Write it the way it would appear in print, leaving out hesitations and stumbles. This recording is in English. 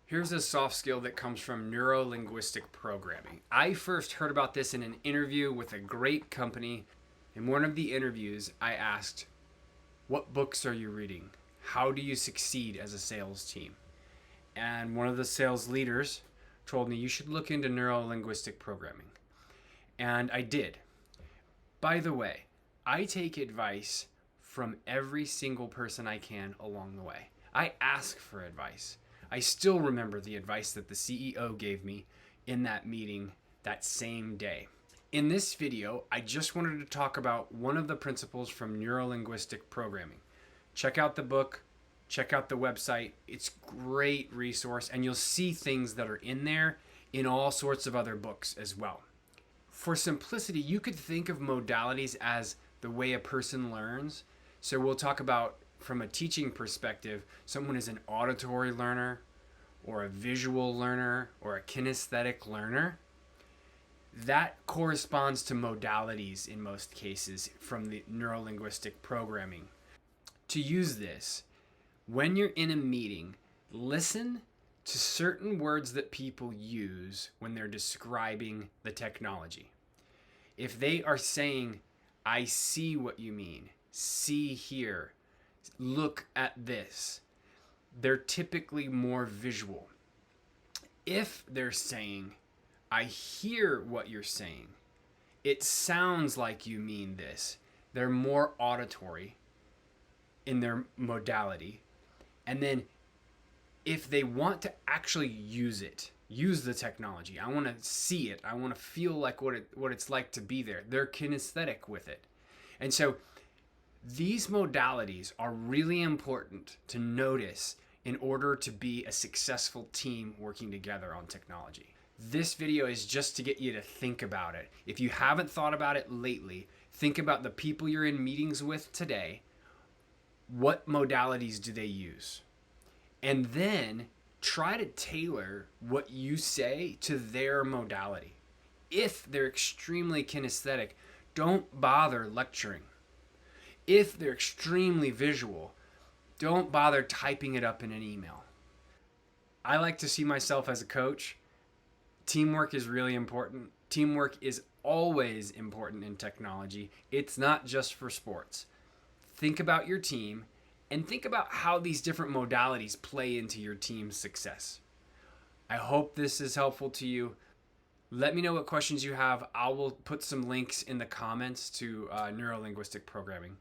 Here's a soft skill that comes from neuro-linguistic programming. I first heard about this in an interview with a great company. In one of the interviews, I asked, "What books are you reading? How do you succeed as a sales team?" And one of the sales leaders told me, "You should look into neuro-linguistic programming." And I did. By the way, I take advice from every single person I can along the way. I ask for advice. I still remember the advice that the CEO gave me in that meeting that same day. In this video, I just wanted to talk about one of the principles from neuro-linguistic programming. Check out the book, check out the website. It's a great resource, and you'll see things that are in there in all sorts of other books as well. For simplicity, you could think of modalities as the way a person learns. So we'll talk about, from a teaching perspective, someone is an auditory learner or a visual learner or a kinesthetic learner. That corresponds to modalities in most cases from the neuro-linguistic programming. To use this, when you're in a meeting, listen to certain words that people use when they're describing the technology. If they are saying, "I see what you mean, see here, look at this," they're typically more visual. If they're saying, "I hear what you're saying, it sounds like you mean this," they're more auditory in their modality. And then if they want to actually use it, use the technology, I want to see it, I want to feel like what it's like to be there, they're kinesthetic with it. And so these modalities are really important to notice in order to be a successful team working together on technology. This video is just to get you to think about it. If you haven't thought about it lately, think about the people you're in meetings with today. What modalities do they use? And then try to tailor what you say to their modality. If they're extremely kinesthetic, don't bother lecturing. If they're extremely visual, don't bother typing it up in an email. I like to see myself as a coach. Teamwork is really important. Teamwork is always important in technology. It's not just for sports. Think about your team and think about how these different modalities play into your team's success. I hope this is helpful to you. Let me know what questions you have. I will put some links in the comments to neuro-linguistic programming.